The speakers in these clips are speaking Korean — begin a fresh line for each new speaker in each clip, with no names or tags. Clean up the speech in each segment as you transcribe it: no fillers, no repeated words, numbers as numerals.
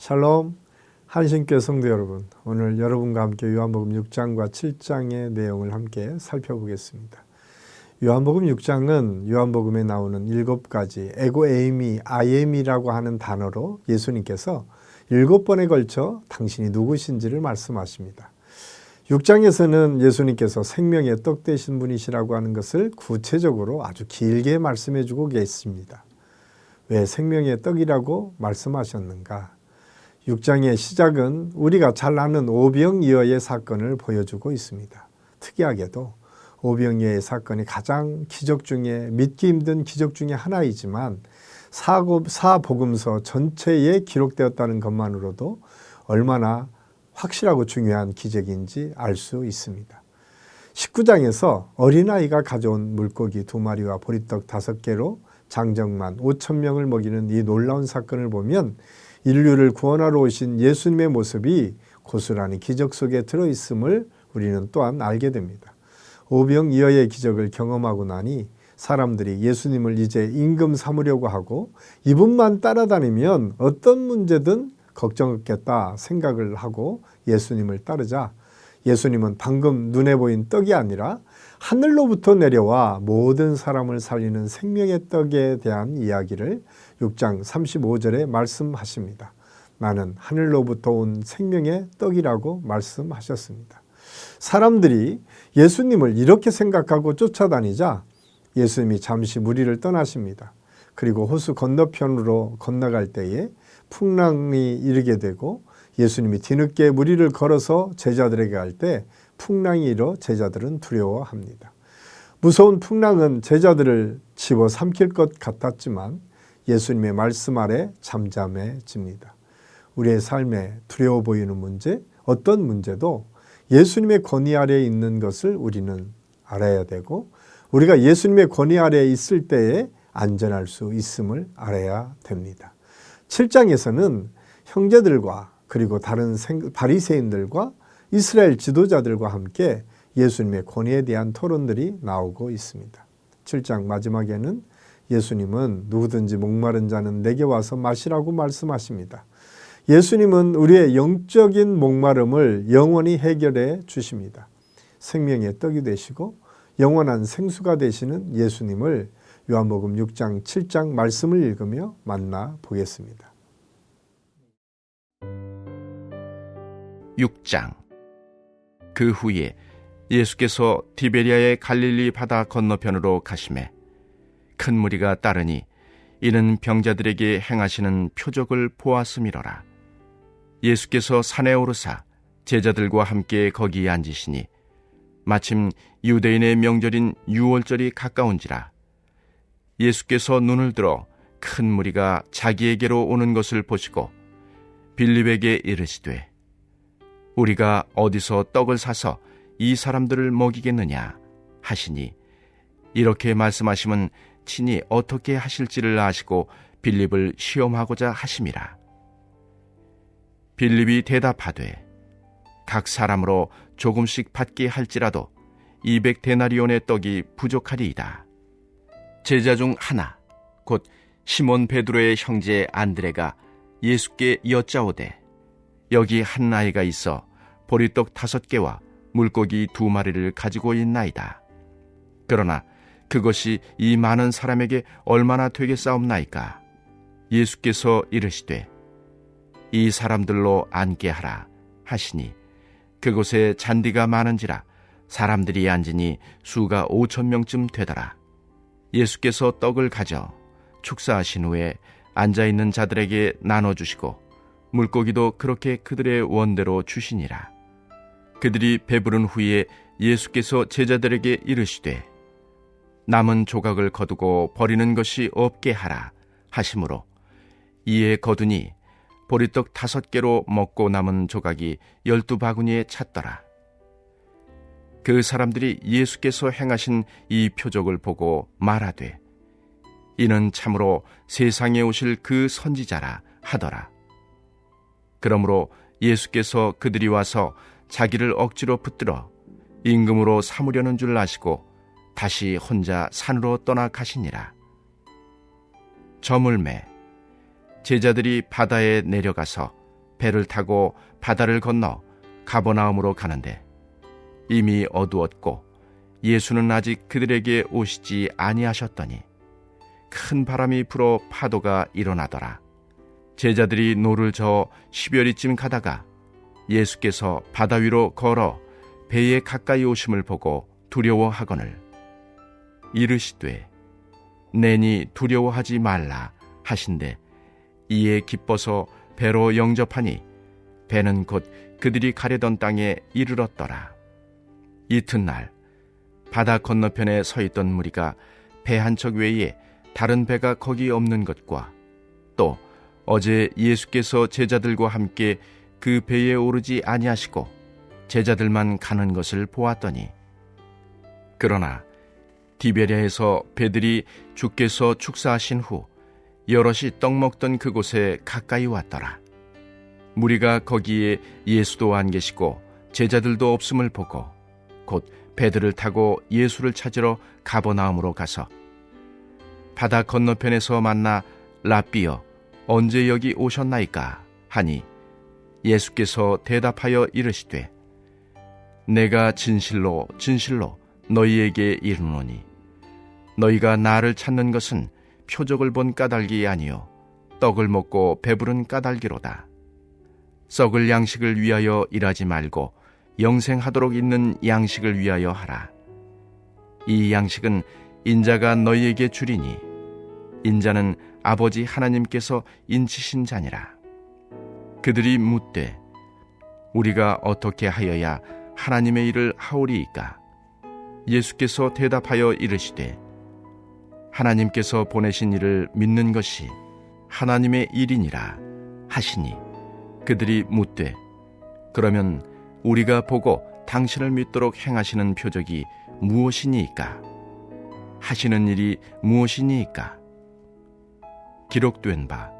샬롬, 한신교회 성도 여러분, 오늘 여러분과 함께 요한복음 6장과 7장의 내용을 함께 살펴보겠습니다. 요한복음 6장은 요한복음에 나오는 7가지 에고 에이미, 아이엠이라고 하는 단어로 예수님께서 7번에 걸쳐 당신이 누구신지를 말씀하십니다. 6장에서는 예수님께서 생명의 떡 되신 분이시라고 하는 것을 구체적으로 아주 길게 말씀해 주고 계십니다. 왜 생명의 떡이라고 말씀하셨는가? 6장의 시작은 우리가 잘 아는 오병이어의 사건을 보여주고 있습니다. 특이하게도 오병이어의 사건이 가장 기적 중에 믿기 힘든 기적 중에 하나이지만 사복음서 전체에 기록되었다는 것만으로도 얼마나 확실하고 중요한 기적인지 알 수 있습니다. 19장에서 어린아이가 가져온 물고기 2마리와 보리떡 5개로 장정만 5,000명을 먹이는 이 놀라운 사건을 보면 인류를 구원하러 오신 예수님의 모습이 고스란히 기적 속에 들어있음을 우리는 또한 알게 됩니다. 오병이어의 기적을 경험하고 나니 사람들이 예수님을 이제 임금 삼으려고 하고 이분만 따라다니면 어떤 문제든 걱정 없겠다 생각을 하고 예수님을 따르자 예수님은 방금 눈에 보인 떡이 아니라 하늘로부터 내려와 모든 사람을 살리는 생명의 떡에 대한 이야기를 6장 35절에 말씀하십니다. 나는 하늘로부터 온 생명의 떡이라고 말씀하셨습니다. 사람들이 예수님을 이렇게 생각하고 쫓아다니자 예수님이 잠시 무리를 떠나십니다. 그리고 호수 건너편으로 건너갈 때에 풍랑이 일게 되고 예수님이 뒤늦게 무리를 걸어서 제자들에게 갈 때 풍랑이 일어 제자들은 두려워합니다. 무서운 풍랑은 제자들을 집어삼킬 것 같았지만 예수님의 말씀 아래 잠잠해집니다. 우리의 삶에 두려워 보이는 문제, 어떤 문제도 예수님의 권위 아래에 있는 것을 우리는 알아야 되고 우리가 예수님의 권위 아래에 있을 때에 안전할 수 있음을 알아야 됩니다. 7장에서는 형제들과 그리고 다른 바리새인들과 이스라엘 지도자들과 함께 예수님의 권위에 대한 토론들이 나오고 있습니다. 7장 마지막에는 예수님은 누구든지 목마른 자는 내게 와서 마시라고 말씀하십니다. 예수님은 우리의 영적인 목마름을 영원히 해결해 주십니다. 생명의 떡이 되시고 영원한 생수가 되시는 예수님을 요한복음 6장, 7장 말씀을 읽으며 만나 보겠습니다.
6장. 그 후에 예수께서 디베리아의 갈릴리 바다 건너편으로 가시매 큰 무리가 따르니 이는 병자들에게 행하시는 표적을 보았음이로라. 예수께서 산에 오르사 제자들과 함께 거기 앉으시니 마침 유대인의 명절인 유월절이 가까운지라. 예수께서 눈을 들어 큰 무리가 자기에게로 오는 것을 보시고 빌립에게 이르시되 우리가 어디서 떡을 사서 이 사람들을 먹이겠느냐 하시니 이렇게 말씀하시면 친히 어떻게 하실지를 아시고 빌립을 시험하고자 하심이라. 빌립이 대답하되 각 사람으로 조금씩 받게 할지라도 200데나리온의 떡이 부족하리이다. 제자 중 하나 곧 시몬 베드로의 형제 안드레가 예수께 여짜오되 여기 한 아이가 있어 보리떡 5개와 물고기 2마리를 가지고 있나이다. 그러나 그것이 이 많은 사람에게 얼마나 되겠사옵나이까? 예수께서 이르시되 이 사람들로 앉게 하라 하시니 그곳에 잔디가 많은지라 사람들이 앉으니 수가 5,000명쯤 되더라. 예수께서 떡을 가져 축사하신 후에 앉아있는 자들에게 나눠주시고 물고기도 그렇게 그들의 원대로 주시니라. 그들이 배부른 후에 예수께서 제자들에게 이르시되 남은 조각을 거두고 버리는 것이 없게 하라 하시므로 이에 거두니 보리떡 5개로 먹고 남은 조각이 12바구니에 찼더라. 그 사람들이 예수께서 행하신 이 표적을 보고 말하되 이는 참으로 세상에 오실 그 선지자라 하더라. 그러므로 예수께서 그들이 와서 자기를 억지로 붙들어 임금으로 삼으려는 줄 아시고 다시 혼자 산으로 떠나 가시니라. 저물매 제자들이 바다에 내려가서 배를 타고 바다를 건너 가버나움으로 가는데 이미 어두웠고 예수는 아직 그들에게 오시지 아니하셨더니 큰 바람이 불어 파도가 일어나더라. 제자들이 노를 저어 10여리쯤 가다가 예수께서 바다 위로 걸어 배에 가까이 오심을 보고 두려워하거늘 이르시되 내니 두려워하지 말라 하신대 이에 기뻐서 배로 영접하니 배는 곧 그들이 가려던 땅에 이르렀더라. 이튿날 바다 건너편에 서 있던 무리가 배 한 척 외에 다른 배가 거기 없는 것과 또 어제 예수께서 제자들과 함께 그 배에 오르지 아니하시고 제자들만 가는 것을 보았더니 그러나 디베랴에서 배들이 주께서 축사하신 후 여럿이 떡 먹던 그곳에 가까이 왔더라. 무리가 거기에 예수도 안 계시고 제자들도 없음을 보고 곧 배들을 타고 예수를 찾으러 가버나움으로 가서 바다 건너편에서 만나 랍비여 언제 여기 오셨나이까 하니 예수께서 대답하여 이르시되 내가 진실로 진실로 너희에게 이르노니 너희가 나를 찾는 것은 표적을 본 까닭이 아니요 떡을 먹고 배부른 까닭이로다. 썩을 양식을 위하여 일하지 말고 영생하도록 있는 양식을 위하여 하라. 이 양식은 인자가 너희에게 주리니 인자는 아버지 하나님께서 인치신 자니라. 그들이 묻되 우리가 어떻게 하여야 하나님의 일을 하오리이까? 예수께서 대답하여 이르시되 하나님께서 보내신 이를 믿는 것이 하나님의 일이니라 하시니 그들이 묻되 그러면 우리가 보고 당신을 믿도록 행하시는 표적이 무엇이니이까? 하시는 일이 무엇이니이까? 기록된 바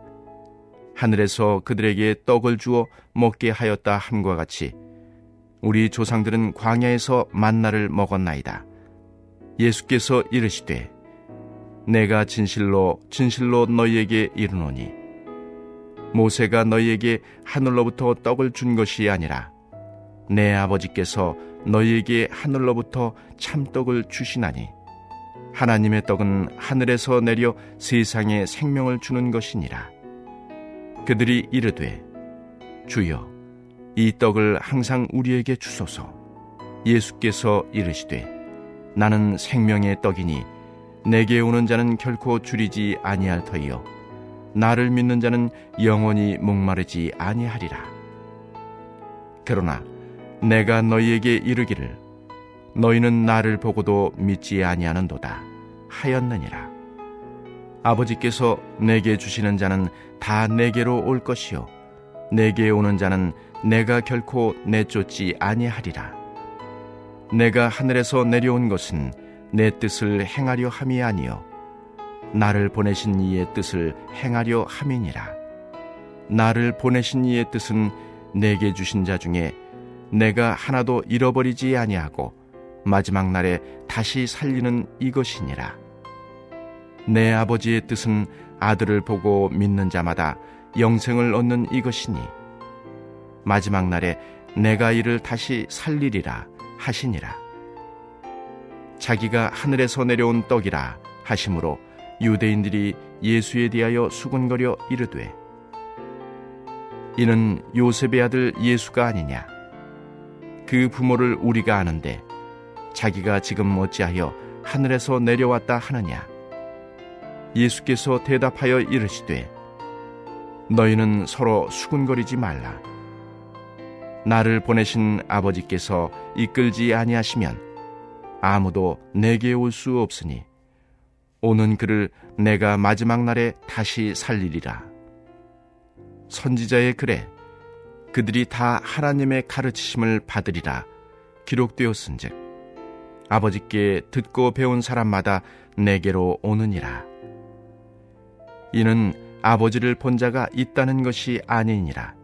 하늘에서 그들에게 떡을 주어 먹게 하였다 함과 같이 우리 조상들은 광야에서 만나를 먹었나이다. 예수께서 이르시되 내가 진실로 진실로 너희에게 이르노니 모세가 너희에게 하늘로부터 떡을 준 것이 아니라 내 아버지께서 너희에게 하늘로부터 참떡을 주시나니 하나님의 떡은 하늘에서 내려 세상에 생명을 주는 것이니라. 그들이 이르되 주여 이 떡을 항상 우리에게 주소서. 예수께서 이르시되 나는 생명의 떡이니 내게 오는 자는 결코 줄이지 아니할 터이요 나를 믿는 자는 영원히 목마르지 아니하리라. 그러나 내가 너희에게 이르기를 너희는 나를 보고도 믿지 아니하는도다 하였느니라. 아버지께서 내게 주시는 자는 다 내게로 올 것이요 내게 오는 자는 내가 결코 내쫓지 아니하리라. 내가 하늘에서 내려온 것은 내 뜻을 행하려 함이 아니요 나를 보내신 이의 뜻을 행하려 함이니라. 나를 보내신 이의 뜻은 내게 주신 자 중에 내가 하나도 잃어버리지 아니하고 마지막 날에 다시 살리는 이것이니라. 내 아버지의 뜻은 아들을 보고 믿는 자마다 영생을 얻는 이것이니 마지막 날에 내가 이를 다시 살리리라 하시니라. 자기가 하늘에서 내려온 떡이라 하심으로 유대인들이 예수에 대하여 수군거려 이르되 이는 요셉의 아들 예수가 아니냐? 그 부모를 우리가 아는데 자기가 지금 어찌하여 하늘에서 내려왔다 하느냐? 예수께서 대답하여 이르시되 너희는 서로 수군거리지 말라. 나를 보내신 아버지께서 이끌지 아니하시면 아무도 내게 올 수 없으니 오는 그를 내가 마지막 날에 다시 살리리라. 선지자의 글에 그들이 다 하나님의 가르치심을 받으리라 기록되었은즉 아버지께 듣고 배운 사람마다 내게로 오느니라. 이는 아버지를 본 자가 있다는 것이 아니니라.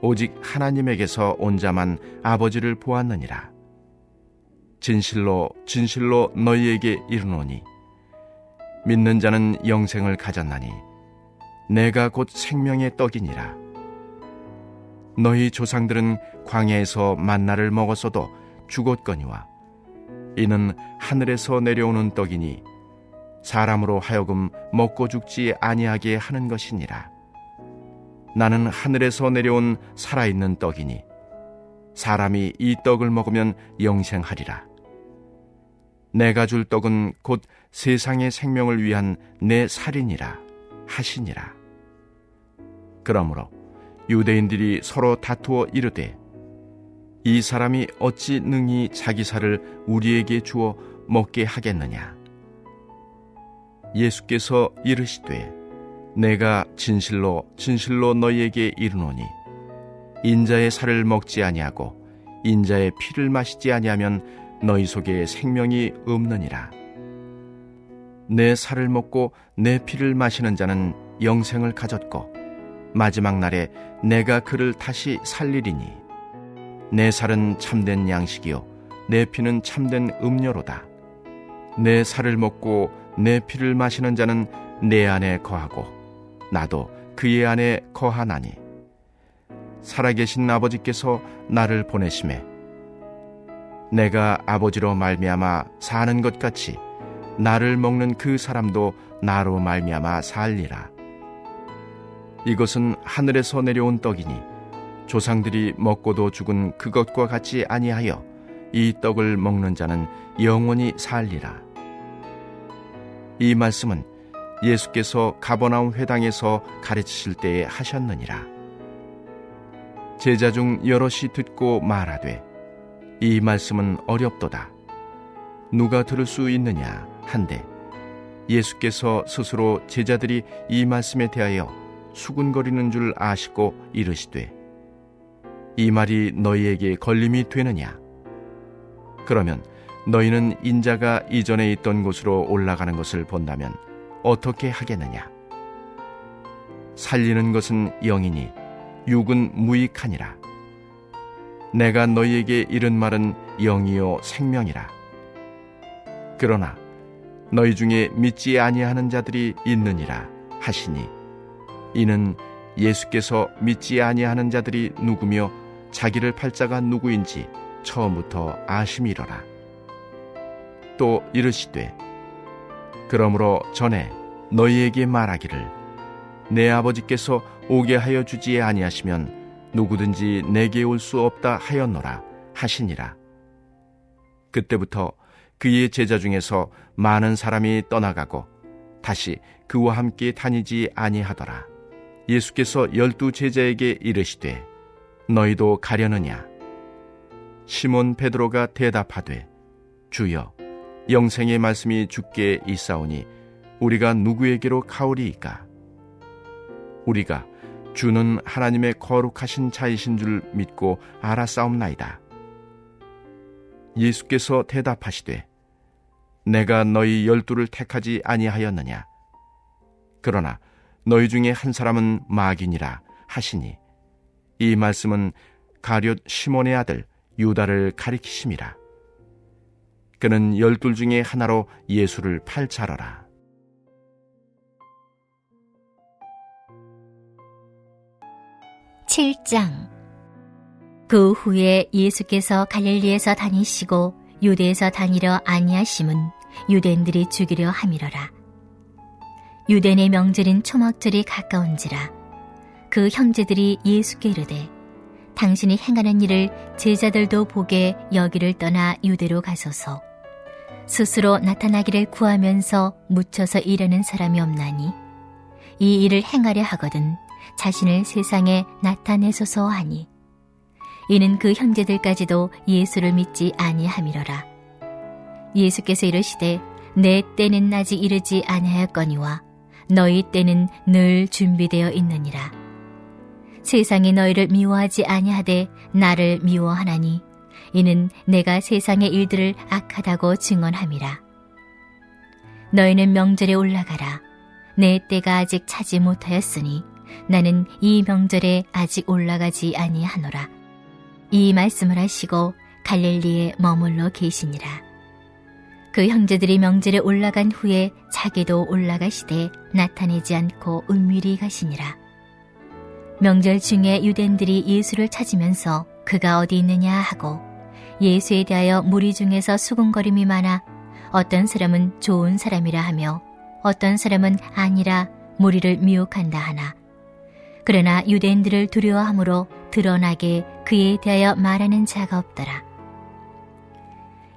오직 하나님에게서 온 자만 아버지를 보았느니라. 진실로 진실로 너희에게 이르노니 믿는 자는 영생을 가졌나니 내가 곧 생명의 떡이니라. 너희 조상들은 광야에서 만나를 먹었어도 죽었거니와 이는 하늘에서 내려오는 떡이니 사람으로 하여금 먹고 죽지 아니하게 하는 것이니라. 나는 하늘에서 내려온 살아있는 떡이니 사람이 이 떡을 먹으면 영생하리라. 내가 줄 떡은 곧 세상의 생명을 위한 내 살이니라 하시니라. 그러므로 유대인들이 서로 다투어 이르되 이 사람이 어찌 능히 자기 살을 우리에게 주어 먹게 하겠느냐. 예수께서 이르시되 내가 진실로 진실로 너희에게 이르노니 인자의 살을 먹지 아니하고 인자의 피를 마시지 아니하면 너희 속에 생명이 없느니라. 내 살을 먹고 내 피를 마시는 자는 영생을 가졌고 마지막 날에 내가 그를 다시 살리리니 내 살은 참된 양식이요 내 피는 참된 음료로다. 내 살을 먹고 내 피를 마시는 자는 내 안에 거하고 나도 그의 안에 거하나니 살아계신 아버지께서 나를 보내심에 내가 아버지로 말미암아 사는 것 같이 나를 먹는 그 사람도 나로 말미암아 살리라. 이것은 하늘에서 내려온 떡이니 조상들이 먹고도 죽은 그것과 같이 아니하여 이 떡을 먹는 자는 영원히 살리라. 이 말씀은 예수께서 가버나움 회당에서 가르치실 때에 하셨느니라. 제자 중 여럿이 듣고 말하되 이 말씀은 어렵도다. 누가 들을 수 있느냐 한데 예수께서 스스로 제자들이 이 말씀에 대하여 수군거리는 줄 아시고 이르시되 이 말이 너희에게 걸림이 되느냐. 그러면 너희는 인자가 이전에 있던 곳으로 올라가는 것을 본다면 어떻게 하겠느냐. 살리는 것은 영이니 육은 무익하니라. 내가 너희에게 이른 말은 영이요 생명이라. 그러나 너희 중에 믿지 아니하는 자들이 있느니라 하시니 이는 예수께서 믿지 아니하는 자들이 누구며 자기를 팔 자가 누구인지 처음부터 아심이로라. 또 이르시되 그러므로 전에 너희에게 말하기를 내 아버지께서 오게 하여 주지 아니하시면 누구든지 내게 올 수 없다 하였노라 하시니라. 그때부터 그의 제자 중에서 많은 사람이 떠나가고 다시 그와 함께 다니지 아니하더라. 예수께서 12 제자에게 이르시되 너희도 가려느냐. 시몬 베드로가 대답하되 주여 영생의 말씀이 주께 있사오니 우리가 누구에게로 가오리이까. 우리가 주는 하나님의 거룩하신 자이신 줄 믿고 알았사옵나이다. 예수께서 대답하시되 내가 너희 12를 택하지 아니하였느냐. 그러나 너희 중에 한 사람은 마귀니라 하시니 이 말씀은 가룟 시몬의 아들 유다를 가리키심이라. 그는 12 중에 하나로 예수를 팔자러라.
그 후에 예수께서 갈릴리에서 다니시고 유대에서 다니려 아니하심은 유대인들이 죽이려 함이러라. 유대인의 명절인 초막절이 가까운지라. 그 형제들이 예수께 이르되 당신이 행하는 일을 제자들도 보게 여기를 떠나 유대로 가소서. 스스로 나타나기를 구하면서 묻혀서 이르는 사람이 없나니 이 일을 행하려 하거든 자신을 세상에 나타내소서 하니 이는 그 형제들까지도 예수를 믿지 아니함이로라. 예수께서 이르시되 내 때는 아직 이르지 아니하였거니와 너희 때는 늘 준비되어 있느니라. 세상이 너희를 미워하지 아니하되 나를 미워하나니 이는 내가 세상의 일들을 악하다고 증언함이라. 너희는 명절에 올라가라. 내 때가 아직 차지 못하였으니 나는 이 명절에 아직 올라가지 아니하노라. 이 말씀을 하시고 갈릴리에 머물러 계시니라. 그 형제들이 명절에 올라간 후에 자기도 올라가시되 나타내지 않고 은밀히 가시니라. 명절 중에 유대인들이 예수를 찾으면서 그가 어디 있느냐 하고 예수에 대하여 무리 중에서 수군거림이 많아 어떤 사람은 좋은 사람이라 하며 어떤 사람은 아니라 무리를 미혹한다 하나. 그러나 유대인들을 두려워함으로 드러나게 그에 대하여 말하는 자가 없더라.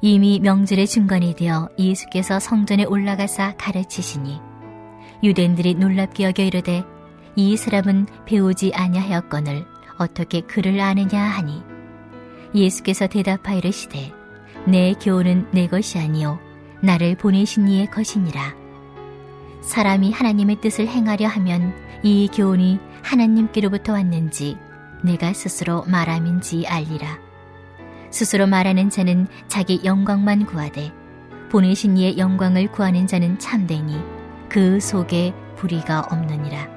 이미 명절의 중간이 되어 예수께서 성전에 올라가사 가르치시니 유대인들이 놀랍게 여겨 이르되 이 사람은 배우지 아니하였거늘 어떻게 그를 아느냐 하니 예수께서 대답하여 이르시되 내 교훈은 내 것이 아니요 나를 보내신 이의 것이니라. 사람이 하나님의 뜻을 행하려 하면 이 교훈이 하나님께로부터 왔는지 내가 스스로 말함인지 알리라. 스스로 말하는 자는 자기 영광만 구하되 보내신 이의 영광을 구하는 자는 참되니 그 속에 불의가 없느니라.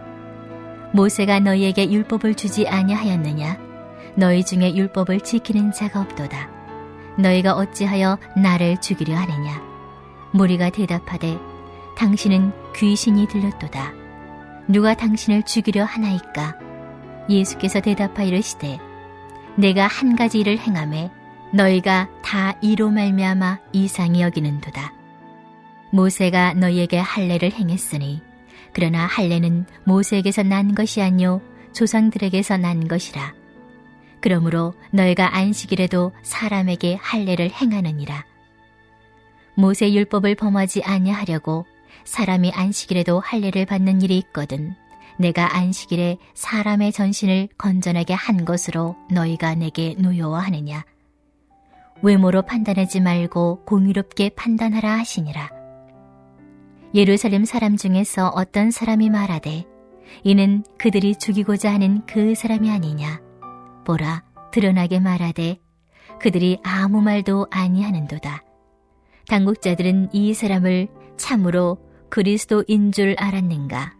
모세가 너희에게 율법을 주지 아니하였느냐? 너희 중에 율법을 지키는 자가 없도다. 너희가 어찌하여 나를 죽이려 하느냐? 무리가 대답하되 당신은 귀신이 들렸도다. 누가 당신을 죽이려 하나이까? 예수께서 대답하여 이르시되 내가 한 가지 일을 행하매 너희가 다 이로 말미암아 이상히 여기는도다. 모세가 너희에게 할례를 행했으니 그러나 할례는 모세에게서 난 것이 아니요 조상들에게서 난 것이라. 그러므로 너희가 안식일에도 사람에게 할례를 행하느니라. 모세 율법을 범하지 아니하려고 사람이 안식일에도 할례를 받는 일이 있거든 내가 안식일에 사람의 전신을 건전하게 한 것으로 너희가 내게 노여워하느냐. 외모로 판단하지 말고 공의롭게 판단하라 하시니라. 예루살렘 사람 중에서 어떤 사람이 말하되 이는 그들이 죽이고자 하는 그 사람이 아니냐. 보라, 드러나게 말하되 그들이 아무 말도 아니하는도다. 당국자들은 이 사람을 참으로 그리스도인 줄 알았는가.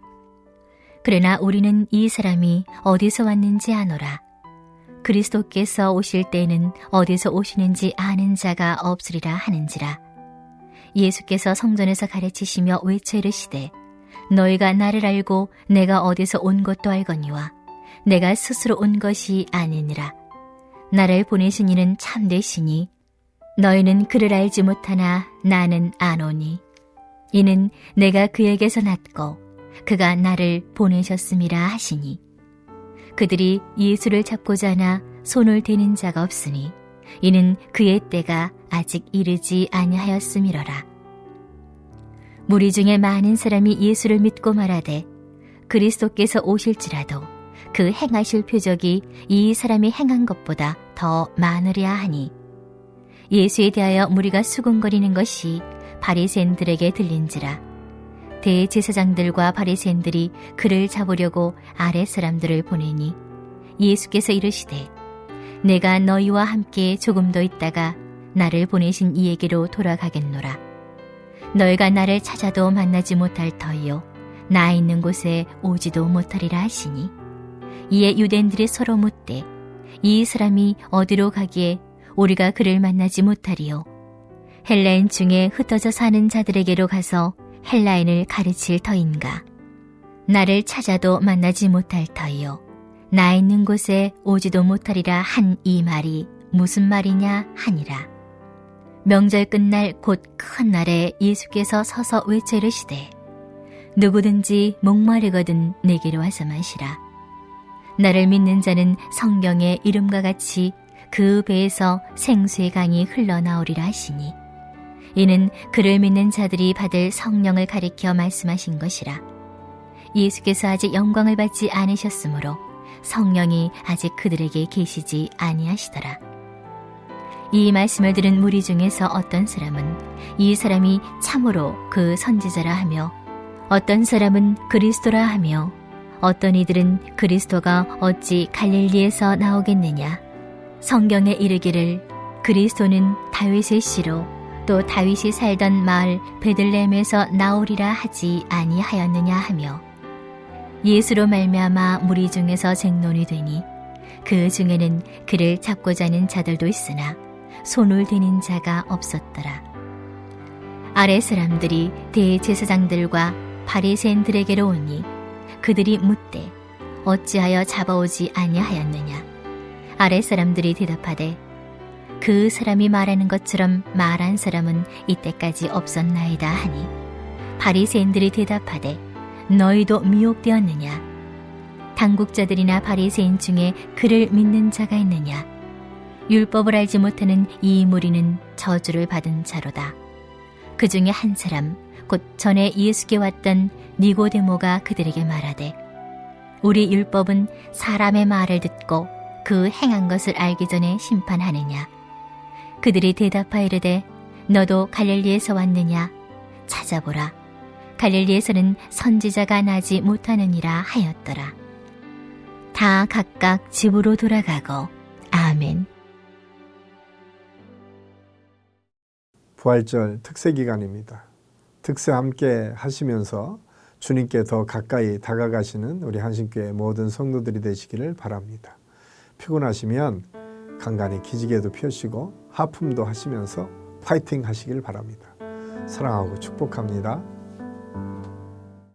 그러나 우리는 이 사람이 어디서 왔는지 아노라. 그리스도께서 오실 때에는 어디서 오시는지 아는 자가 없으리라 하는지라. 예수께서 성전에서 가르치시며 외쳐 이르시되 너희가 나를 알고 내가 어디서 온 것도 알거니와 내가 스스로 온 것이 아니니라. 나를 보내신 이는 참되시니 너희는 그를 알지 못하나 나는 아노니 이는 내가 그에게서 났고 그가 나를 보내셨음이라 하시니 그들이 예수를 잡고자 하나 손을 대는 자가 없으니 이는 그의 때가 아직 이르지 아니하였음이로라. 무리 중에 많은 사람이 예수를 믿고 말하되 그리스도께서 오실지라도 그 행하실 표적이 이 사람이 행한 것보다 더 많으랴 하니 예수에 대하여 무리가 수군거리는 것이 바리새인들에게 들린지라. 대제사장들과 바리새인들이 그를 잡으려고 아랫 사람들을 보내니 예수께서 이르시되 내가 너희와 함께 조금 더 있다가 나를 보내신 이에게로 돌아가겠노라. 너희가 나를 찾아도 만나지 못할 터이요 나 있는 곳에 오지도 못하리라 하시니 이에 유대인들이 서로 묻되 이 사람이 어디로 가기에 우리가 그를 만나지 못하리요. 헬라인 중에 흩어져 사는 자들에게로 가서 헬라인을 가르칠 터인가. 나를 찾아도 만나지 못할 터이요 나 있는 곳에 오지도 못하리라 한 이 말이 무슨 말이냐 하니라. 명절 끝날 곧 큰 날에 예수께서 서서 외쳐 이르시되 누구든지 목마르거든 내게로 와서 마시라. 나를 믿는 자는 성경의 이름과 같이 그 배에서 생수의 강이 흘러나오리라 하시니 이는 그를 믿는 자들이 받을 성령을 가리켜 말씀하신 것이라. 예수께서 아직 영광을 받지 않으셨으므로 성령이 아직 그들에게 계시지 아니하시더라. 이 말씀을 들은 무리 중에서 어떤 사람은 이 사람이 참으로 그 선지자라 하며 어떤 사람은 그리스도라 하며 어떤 이들은 그리스도가 어찌 갈릴리에서 나오겠느냐. 성경에 이르기를 그리스도는 다윗의 씨로 또 다윗이 살던 마을 베들레헴에서 나오리라 하지 아니하였느냐 하며 예수로 말미암아 무리 중에서 쟁론이 되니 그 중에는 그를 잡고자 하는 자들도 있으나 손을 대는 자가 없었더라. 아래 사람들이 대제사장들과 바리새인들에게로 오니 그들이 묻되 어찌하여 잡아오지 아니하였느냐? 아랫사람들이 대답하되 그 사람이 말하는 것처럼 말한 사람은 이때까지 없었나이다 하니 바리새인들이 대답하되 너희도 미혹되었느냐? 당국자들이나 바리새인 중에 그를 믿는 자가 있느냐? 율법을 알지 못하는 이 무리는 저주를 받은 자로다. 그 중에 한 사람 곧 전에 예수께 왔던 니고데모가 그들에게 말하되 우리 율법은 사람의 말을 듣고 그 행한 것을 알기 전에 심판하느냐? 그들이 대답하이르되 너도 갈릴리에서 왔느냐? 찾아보라. 갈릴리에서는 선지자가 나지 못하느니라 하였더라. 다 각각 집으로 돌아가고 아멘.
부활절 특세 기간입니다. 특세 함께 하시면서 주님께 더 가까이 다가가시는 우리 한신교회 모든 성도들이 되시기를 바랍니다. 피곤하시면 간간히 기지개도 펴시고 하품도 하시면서 파이팅 하시길 바랍니다. 사랑하고 축복합니다.